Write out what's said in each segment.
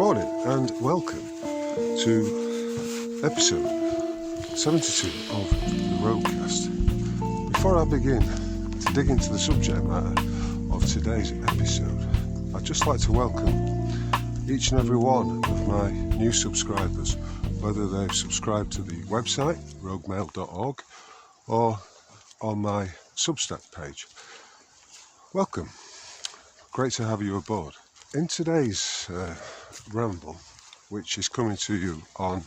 morning and welcome to episode 72 of the Roadcast. Before I begin to dig into the subject matter of today's episode, I'd just like to welcome each and every one of my new subscribers, whether they've subscribed to the website roguemail.org or on my Substack page. Welcome. Great to have you aboard. In today's ramble, which is coming to you on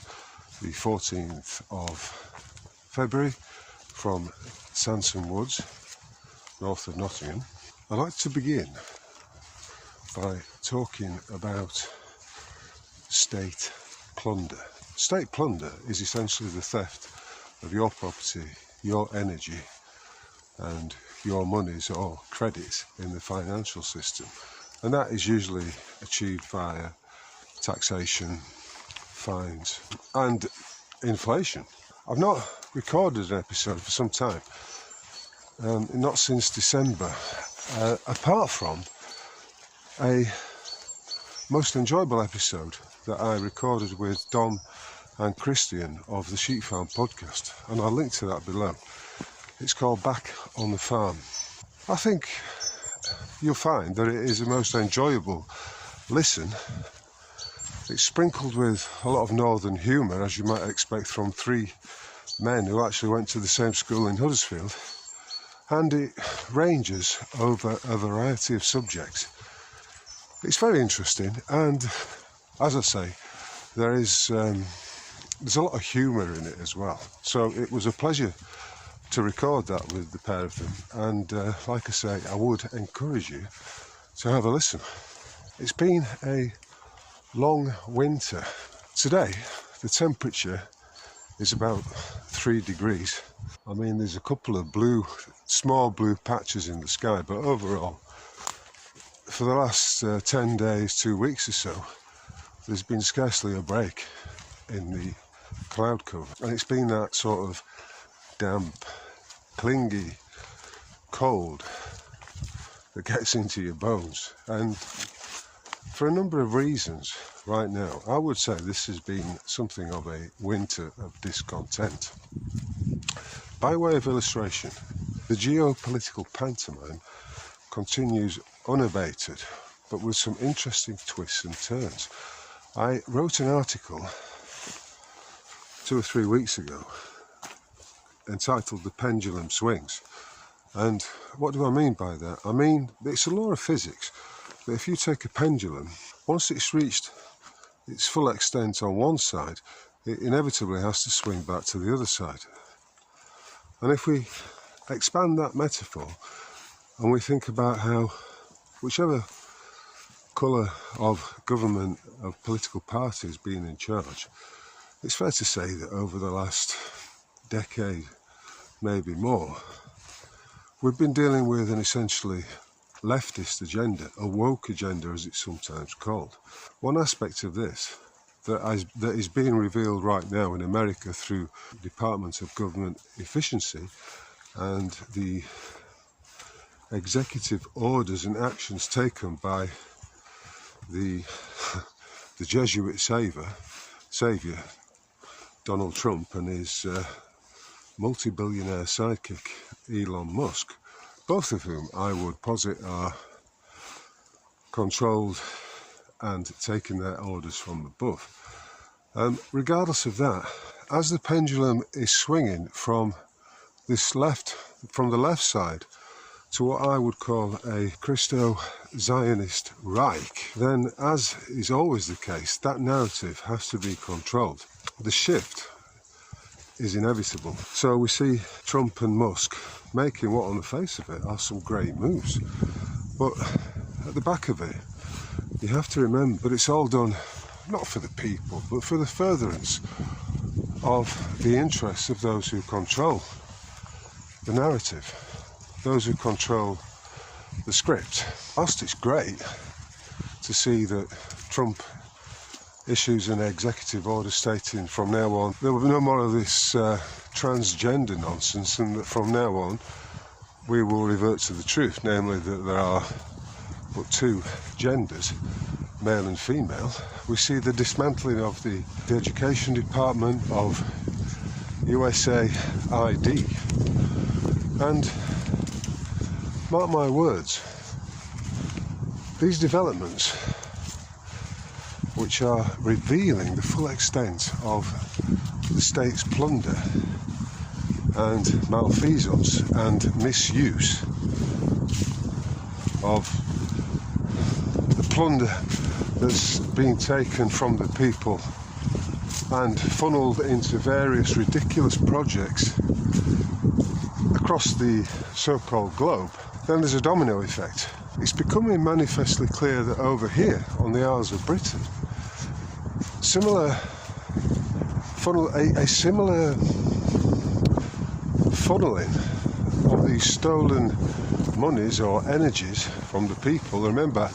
the 14th of February from Sansom Woods, north of Nottingham, I'd like to begin by talking about state plunder. State plunder is essentially the theft of your property, your energy, and your monies or credits in the financial system. And that is usually achieved via taxation, fines, and inflation. I've not recorded an episode for some time, not since December, apart from a most enjoyable episode that I recorded with Dom and Christian of the Sheep Farm podcast, and I'll link to that below. It's called Back on the Farm. I think you'll find that it is the most enjoyable listen. It's sprinkled with a lot of northern humour, as you might expect from three men who actually went to the same school in Huddersfield, and it ranges over a variety of subjects. It's very interesting, and as I say, there's a lot of humour in it as well. So it was a pleasure to record that with the pair of them, and like I say, I would encourage you to have a listen. It's been a long winter. Today the temperature is about 3 degrees. I mean, there's a couple of small blue patches in the sky, but overall for the last 10 days, 2 weeks or so, there's been scarcely a break in the cloud cover, and it's been that sort of damp, clingy cold that gets into your bones. And for a number of reasons right now, I would say this has been something of a winter of discontent. By way of illustration, the geopolitical pantomime continues unabated, but with some interesting twists and turns. I wrote an article 2 or 3 weeks ago entitled The Pendulum Swings. And what do I mean by that? I mean, it's a law of physics that if you take a pendulum, once it's reached its full extent on one side, it inevitably has to swing back to the other side. And if we expand that metaphor and we think about how whichever colour of government, of political party has been in charge, it's fair to say that over the last decade, maybe more, we've been dealing with an essentially leftist agenda, a woke agenda as it's sometimes called. One aspect of this that is being revealed right now in America through Department of Government Efficiency and the executive orders and actions taken by the Jesuit saviour, Donald Trump, and his multi-billionaire sidekick, Elon Musk, both of whom I would posit are controlled and taking their orders from above. Regardless of that, as the pendulum is swinging from the left side to what I would call a Christo-Zionist Reich, then, as is always the case, that narrative has to be controlled. The shift is inevitable. So we see Trump and Musk making what on the face of it are some great moves. But at the back of it, you have to remember that it's all done not for the people, but for the furtherance of the interests of those who control the narrative, those who control the script. Whilst it's great to see that Trump issues an executive order stating from now on there will be no more of this transgender nonsense, and that from now on we will revert to the truth, namely that there are but two genders, male and female. We see the dismantling of the education department of USAID, and mark my words, these developments, which are revealing the full extent of the state's plunder and malfeasance and misuse of the plunder that's been taken from the people and funneled into various ridiculous projects across the so-called globe, then there's a domino effect. It's becoming manifestly clear that over here on the Isles of Britain, a similar funneling of these stolen monies or energies from the people. Remember,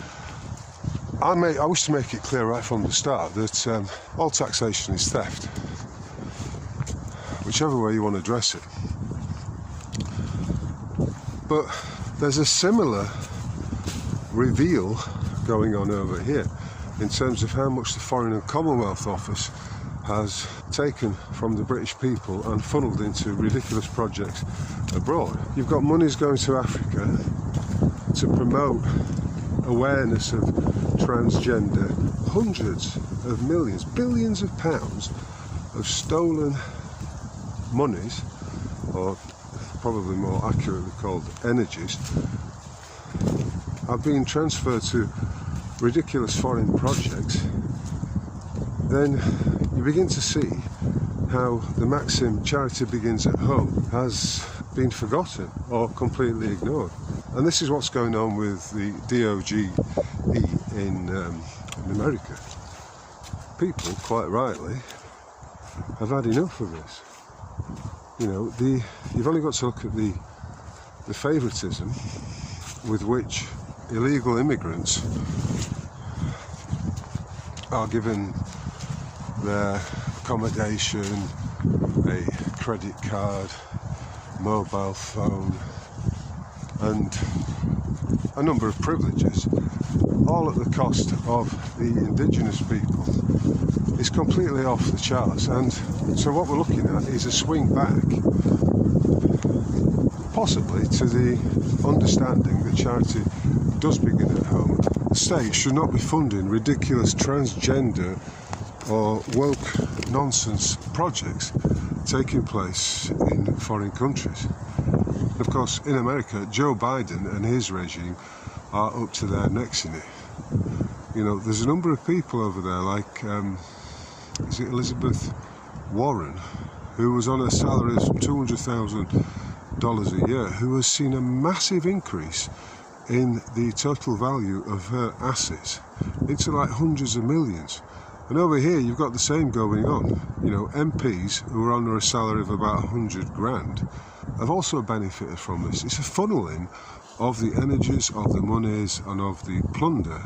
I wish to make it clear right from the start that all taxation is theft, whichever way you want to address it. But there's a similar reveal going on over here in terms of how much the Foreign and Commonwealth Office has taken from the British people and funneled into ridiculous projects abroad. You've got monies going to Africa to promote awareness of transgender, hundreds of millions, billions of pounds of stolen monies, or probably more accurately called energies, are being transferred to ridiculous foreign projects. Then you begin to see how the maxim "charity begins at home" has been forgotten or completely ignored. And this is what's going on with the DOGE in America. People, quite rightly, have had enough of this. You know, you've only got to look at the favouritism with which illegal immigrants are given their accommodation, a credit card, mobile phone, and a number of privileges, all at the cost of the indigenous people. Is completely off the charts. And so what we're looking at is a swing back, possibly to the understanding that charity does begin at home. The state should not be funding ridiculous transgender or woke nonsense projects taking place in foreign countries. Of course, in America, Joe Biden and his regime are up to their necks in it. You know, there's a number of people over there, like is it Elizabeth Warren, who was on a salary of $200,000 a year, who has seen a massive increase in the total value of her assets into like hundreds of millions. And over here you've got the same going on. You know, MPs who are on a salary of about 100 grand have also benefited from this. It's a funneling of the energies, of the monies and of the plunder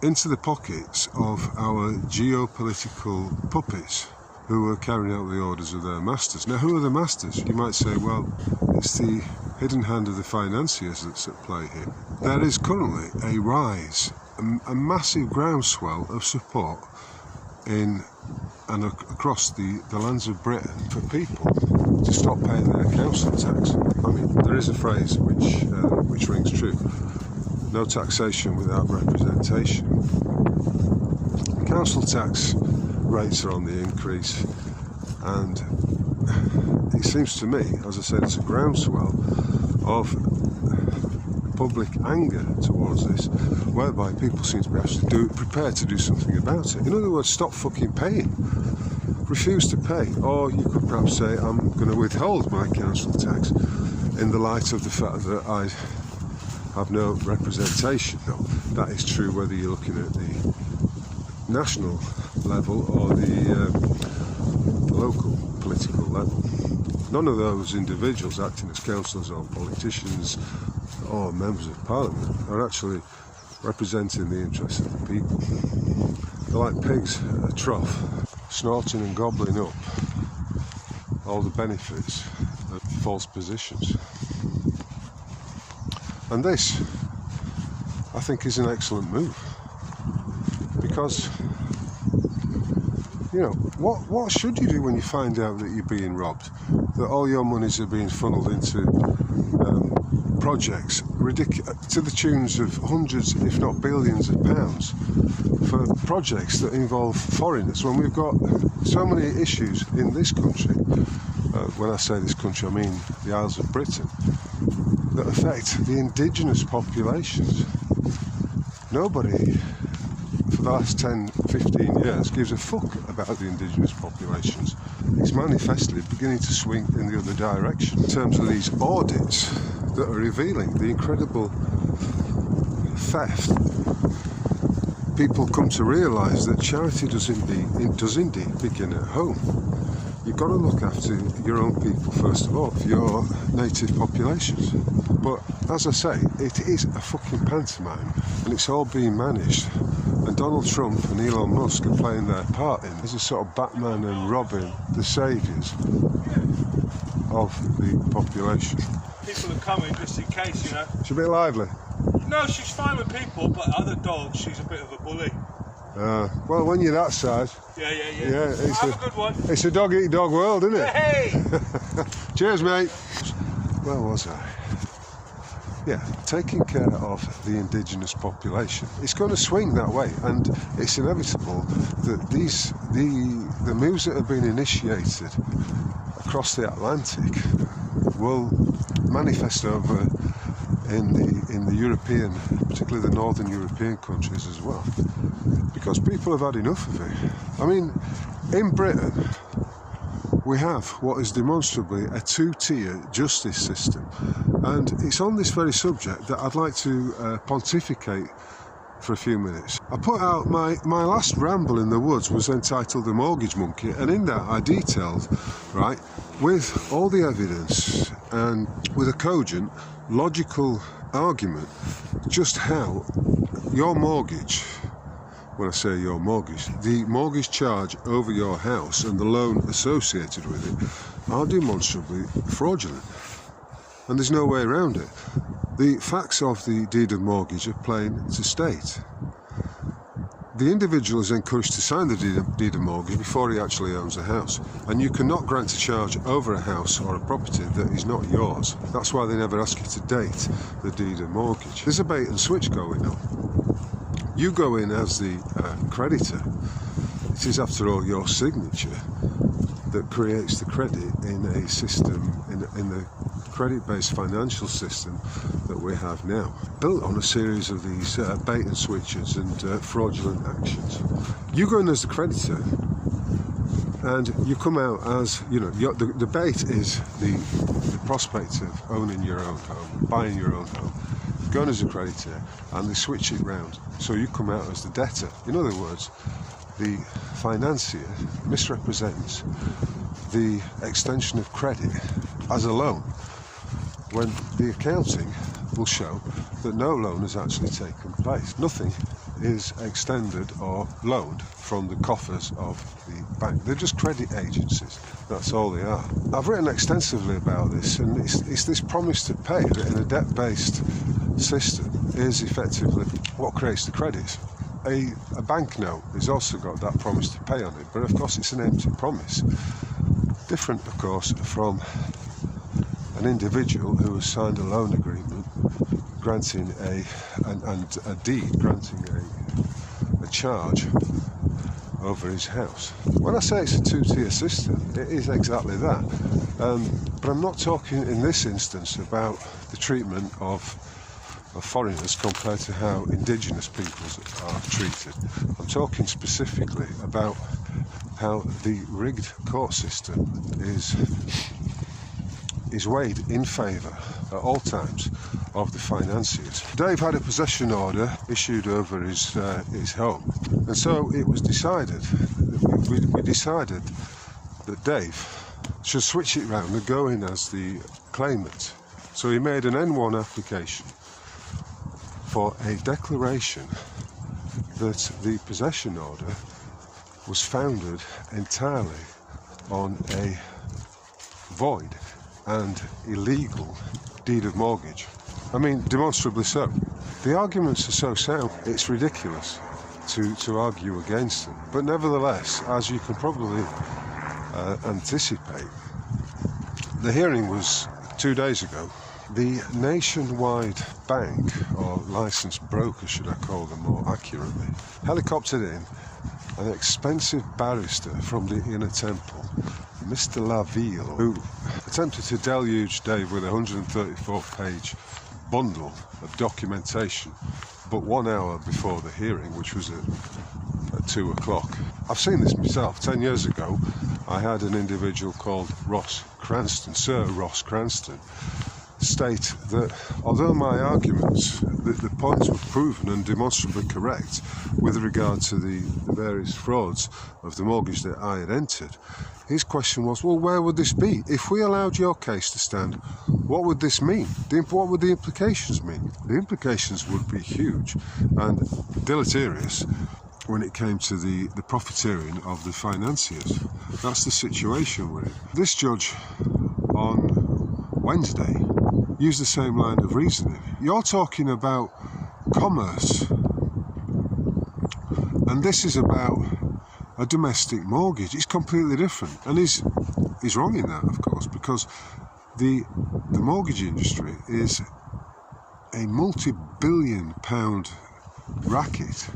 into the pockets of our geopolitical puppets who are carrying out the orders of their masters. Now, who are the masters? You might say, well, it's the hidden hand of the financiers that's at play here. There is currently a rise, a massive groundswell of support in and across the lands of Britain for people to stop paying their council tax. I mean, there is a phrase which rings true: no taxation without representation. Council tax rates are on the increase, and it seems to me, as I said, it's a groundswell of public anger towards this, whereby people seem to be actually prepared to do something about it. In other words, stop fucking paying. Refuse to pay. Or you could perhaps say, I'm going to withhold my council tax in the light of the fact that I have no representation. Now, that is true whether you're looking at the national level or the local political level. None of those individuals acting as councillors or politicians or members of parliament are actually representing the interests of the people. They're like pigs at a trough, snorting and gobbling up all the benefits of false positions. And this, I think, is an excellent move. Because, you know, what should you do when you find out that you're being robbed, that all your monies are being funneled into projects to the tunes of hundreds, if not billions of pounds, for projects that involve foreigners, when we've got so many issues in this country, when I say this country I mean the Isles of Britain, that affect the indigenous populations. Nobody for the last 10, 15 years gives a fuck about the indigenous populations. It's manifestly beginning to swing in the other direction in terms of these audits that are revealing the incredible theft. People come to realise that charity does indeed begin at home. You've got to look after your own people first of all, your native populations. But as I say, it is a fucking pantomime, and it's all being managed. And Donald Trump and Elon Musk are playing their part in as a sort of Batman and Robin, the saviours of the population. People are coming just in case, you know. She's a bit lively. No, she's fine with people, but other dogs, she's a bit of a bully. Well, when you're that size. Yeah. It's Have a good one. It's a dog-eat-dog world, isn't it? Hey! Cheers, mate. Where was I? Yeah, taking care of the indigenous population. It's going to swing that way, and it's inevitable that the moves that have been initiated across the Atlantic will manifest over in the European, particularly the northern European countries as well, because people have had enough of it. I mean, in Britain we have what is demonstrably a two-tier justice system, and it's on this very subject that I'd like to pontificate for a few minutes. I put out my last ramble in the woods was entitled The Mortgage Monkey, and in that I detailed, right, with all the evidence and with a cogent, logical argument, just how your mortgage, when I say your mortgage, the mortgage charge over your house and the loan associated with it are demonstrably fraudulent. And there's no way around it. The facts of the deed of mortgage are plain to state. The individual is encouraged to sign the deed of mortgage before he actually owns a house. And you cannot grant a charge over a house or a property that is not yours. That's why they never ask you to date the deed of mortgage. There's a bait and switch going on. You go in as the creditor. It is, after all, your signature that creates the credit in a system, in the credit-based financial system that we have now, built on a series of these bait and switches and fraudulent actions. You go in as the creditor, and you come out as, you know, the bait is the prospect of owning your own home, buying your own home. Going as a creditor, and they switch it round, so you come out as the debtor. In other words, the financier misrepresents the extension of credit as a loan, when the accounting will show that no loan has actually taken place. Nothing is extended or loaned from the coffers of the bank. They're just credit agencies. That's all they are. I've written extensively about this, and it's this promise to pay that in a debt-based system is effectively what creates the credits. A banknote has also got that promise to pay on it, but of course it's an empty promise. Different, of course, from an individual who has signed a loan agreement granting a deed granting a charge over his house. When I say it's a two-tier system, it is exactly that. But I'm not talking in this instance about the treatment of foreigners compared to how indigenous peoples are treated. I'm talking specifically about how the rigged court system is weighed in favour at all times of the financiers. Dave had a possession order issued over his home, and so it was decided, we decided that Dave should switch it round and go in as the claimant. So he made an N1 application for a declaration that the possession order was founded entirely on a void and illegal deed of mortgage. I mean, demonstrably so. The arguments are so sound, it's ridiculous. to argue against them. But nevertheless, as you can probably anticipate, the hearing was 2 days ago. The nationwide bank, or licensed broker should I call them more accurately, helicoptered in an expensive barrister from the Inner Temple, Mr Laville, who attempted to deluge Dave with a 134-page bundle of documentation, but 1 hour before the hearing, which was at 2 o'clock. I've seen this myself. 10 years ago, I had an individual called Sir Ross Cranston, state that although my arguments, the points were proven and demonstrably correct with regard to the various frauds of the mortgage that I had entered, his question was, well, where would this be? If we allowed your case to stand, what would this mean? What would the implications mean? The implications would be huge and deleterious when it came to the profiteering of the financiers. That's the situation we're in. This judge on Wednesday used the same line of reasoning. You're talking about commerce, and this is about a domestic mortgage. It's completely different, and he's wrong in that, of course, because the mortgage industry is a multi-billion-pound racket,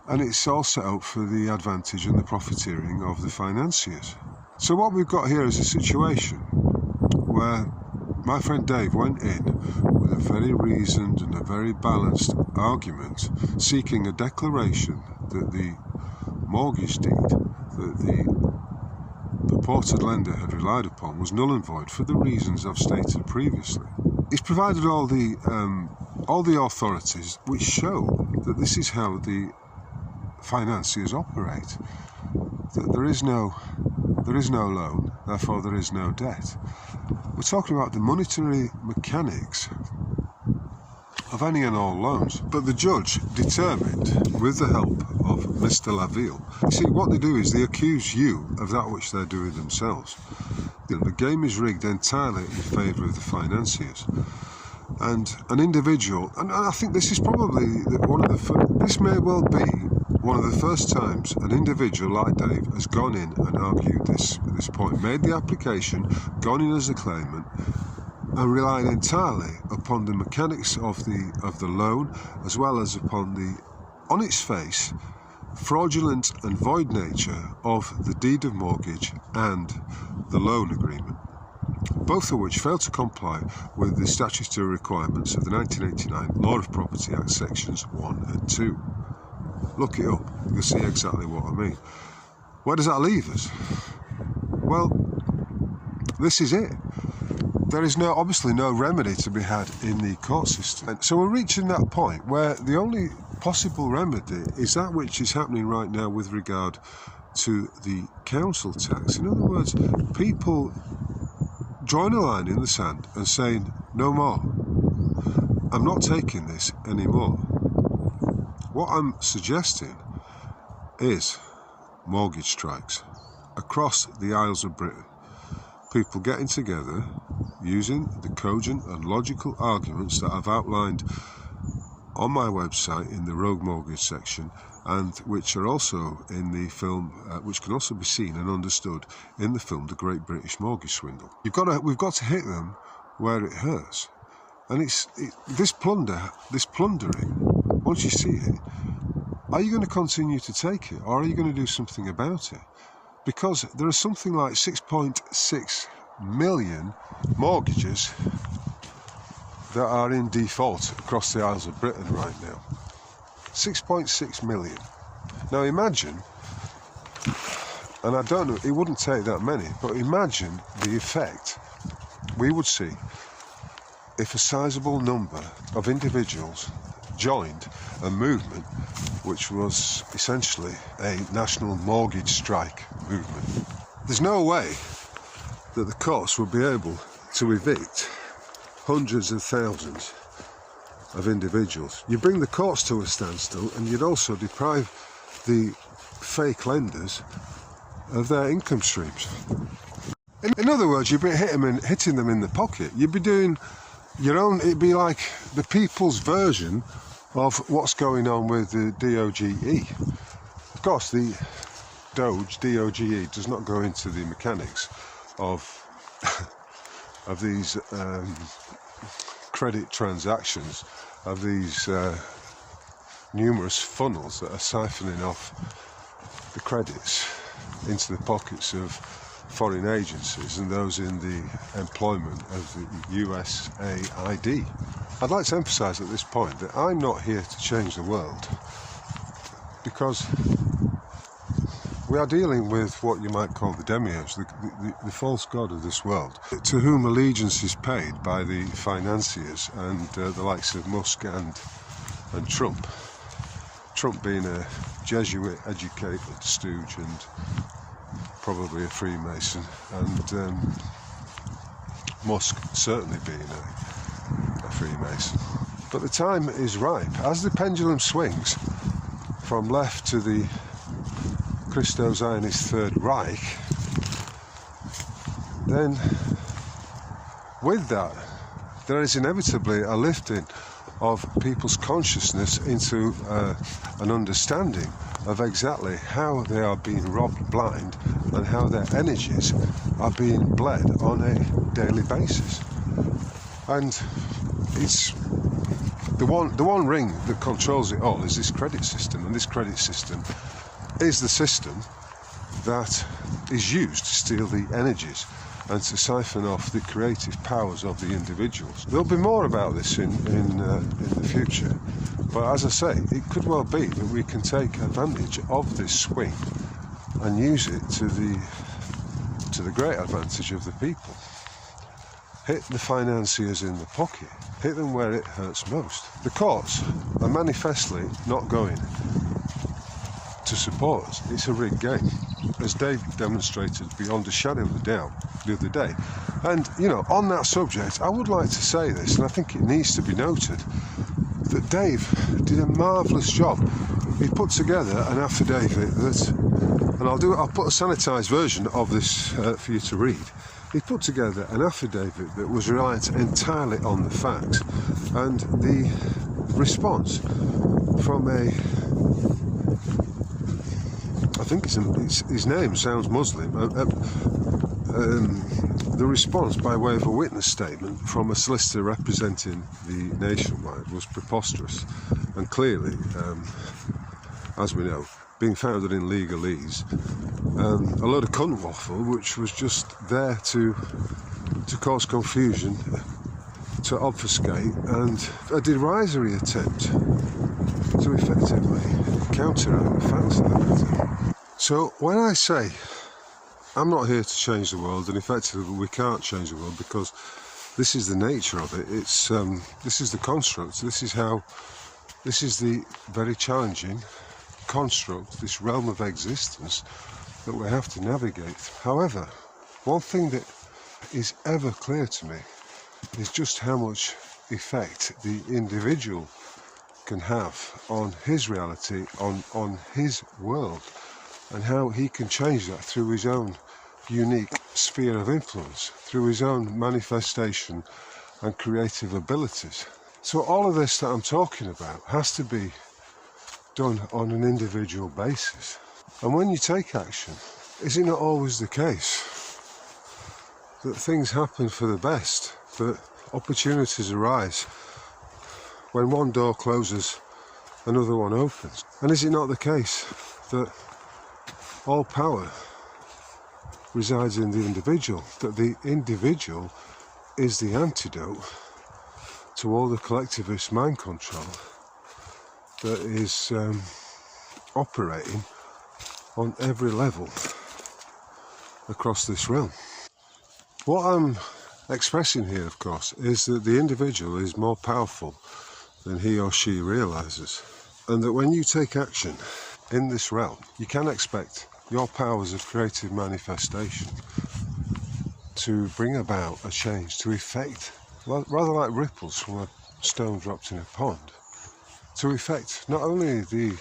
and it's all set up for the advantage and the profiteering of the financiers. So what we've got here is a situation where my friend Dave went in with a very reasoned and a very balanced argument, seeking a declaration that the mortgage deed that the purported lender had relied upon was null and void for the reasons I've stated previously. He's provided all the authorities which show that this is how the financiers operate. That there is no loan, therefore there is no debt. We're talking about the monetary mechanics of any and all loans. But the judge determined, with the help of Mr Laville, you see, what they do is they accuse you of that which they're doing themselves. The game is rigged entirely in favour of the financiers. And an individual, and I think this is probably this may well be one of the first times an individual like Dave has gone in and argued this point, made the application, gone in as a claimant, and relied entirely upon the mechanics of the loan, as well as upon the, on its face, fraudulent and void nature of the deed of mortgage and the loan agreement, both of which fail to comply with the statutory requirements of the 1989 Law of Property Act sections 1 and 2. Look it up, you'll see exactly what I mean. Where does that leave us? Well, this is it. There is obviously no remedy to be had in the court system. And so we're reaching that point where the only possible remedy is that which is happening right now with regard to the council tax. In other words, people drawing a line in the sand and saying, no more. I'm not taking this anymore. What I'm suggesting is mortgage strikes across the Isles of Britain. People getting together, using the cogent and logical arguments that I've outlined on my website in the Rogue Mortgage section, and which are also in the film, which can also be seen and understood in the film The Great British Mortgage Swindle. We've got to hit them where it hurts, and this plundering. Once you see it, are you going to continue to take it, or are you going to do something about it? Because there are something like 6.6 million mortgages that are in default across the Isles of Britain right now. 6.6 million. Now imagine, and I don't know, it wouldn't take that many, but imagine the effect we would see if a sizable number of individuals joined a movement which was essentially a national mortgage strike movement. There's no way that the courts would be able to evict hundreds of thousands of individuals. You bring the courts to a standstill, and you'd also deprive the fake lenders of their income streams. In other words, you'd be hitting them in the pocket. You'd be doing your own, it'd be like the people's version of what's going on with the DOGE. Of course, the DOGE does not go into the mechanics of of these credit transactions, of these numerous funnels that are siphoning off the credits into the pockets of foreign agencies and those in the employment of the USAID. I'd like to emphasise at this point that I'm not here to change the world, because we are dealing with what you might call the demiurge, the false god of this world, to whom allegiance is paid by the financiers and the likes of Musk and Trump. Trump being a Jesuit-educated stooge and probably a Freemason, and Musk certainly being a Freemason. But the time is ripe. As the pendulum swings from left to the Christo-Zionist Third Reich, then with that there is inevitably a lifting of people's consciousness into an understanding of exactly how they are being robbed blind and how their energies are being bled on a daily basis. And it's the one ring that controls it all is this credit system, and this credit system is the system that is used to steal the energies and to siphon off the creative powers of the individuals. There'll be more about this in the future, but as I say, it could well be that we can take advantage of this swing and use it to the great advantage of the people. Hit the financiers in the pocket, hit them where it hurts most. The courts are manifestly not going to support us. It's a rigged game, as Dave demonstrated beyond a shadow of a doubt the other day. And, you know, on that subject, I would like to say this, and I think it needs to be noted, that Dave did a marvellous job. He put together an affidavit that, and I'll put a sanitised version of this for you to read. He put together an affidavit that was reliant entirely on the facts, and the response from I think his name sounds Muslim. The response by way of a witness statement from a solicitor representing the Nationwide was preposterous, and clearly, as we know, being founded in legalese, a load of cunt waffle, which was just there to cause confusion, to obfuscate, and a derisory attempt to effectively counteract the facts of the matter. So when I say I'm not here to change the world, and effectively we can't change the world because this is the nature of it, it's this is the construct, this is the very challenging construct, this realm of existence that we have to navigate. However, one thing that is ever clear to me is just how much effect the individual can have on his reality, on his world, and how he can change that through his own unique sphere of influence, through his own manifestation and creative abilities. So all of this that I'm talking about has to be done on an individual basis. And when you take action, is it not always the case that things happen for the best, that opportunities arise? When one door closes, another one opens. And is it not the case that all power resides in the individual, that the individual is the antidote to all the collectivist mind control that is operating on every level across this realm? What I'm expressing here, of course, is that the individual is more powerful than he or she realises, and that when you take action in this realm, you can expect your powers of creative manifestation to bring about a change, to effect, rather like ripples from a stone dropped in a pond, to effect not only the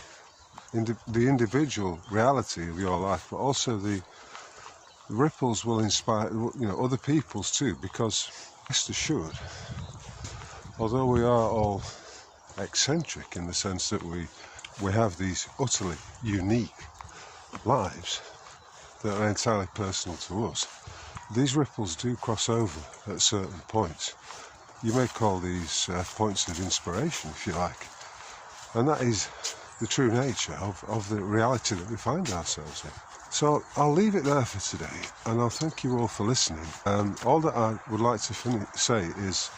individual reality of your life, but also the ripples will inspire, you know, other people's too. Because rest assured, although we are all eccentric in the sense that we have these utterly unique lives that are entirely personal to us. These ripples do cross over at certain points. You may call these points of inspiration, if you like, and that is the true nature of the reality that we find ourselves in. So I'll leave it there for today, and I'll thank you all for listening. All that I would like to say is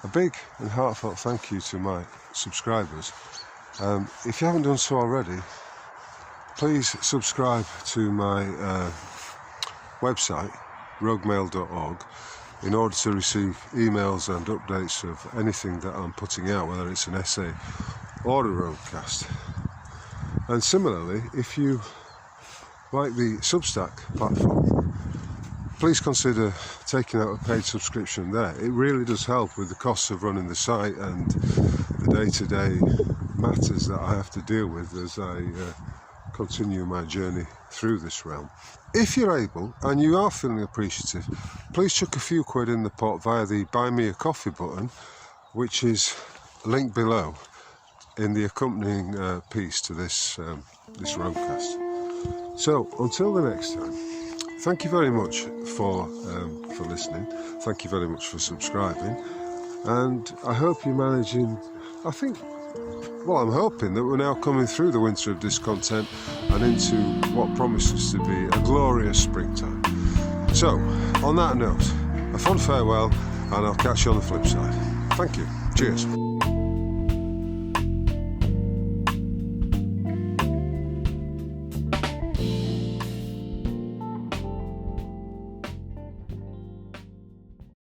a big and heartfelt thank you to my subscribers. If you haven't done so already, please subscribe to my website, roguemail.org, in order to receive emails and updates of anything that I'm putting out, whether it's an essay or a roguecast. And similarly, if you like the Substack platform, please consider taking out a paid subscription there. It really does help with the costs of running the site and the day-to-day matters that I have to deal with as I continue my journey through this realm. If you're able and you are feeling appreciative, please chuck a few quid in the pot via the Buy Me a Coffee button, which is linked below in the accompanying piece to this roadcast. So until the next time, thank you very much for listening. Thank you very much for subscribing, and I hope you're managing. I'm hoping that we're now coming through the winter of discontent and into what promises to be a glorious springtime. So, on that note, a fond farewell, and I'll catch you on the flip side. Thank you. Cheers.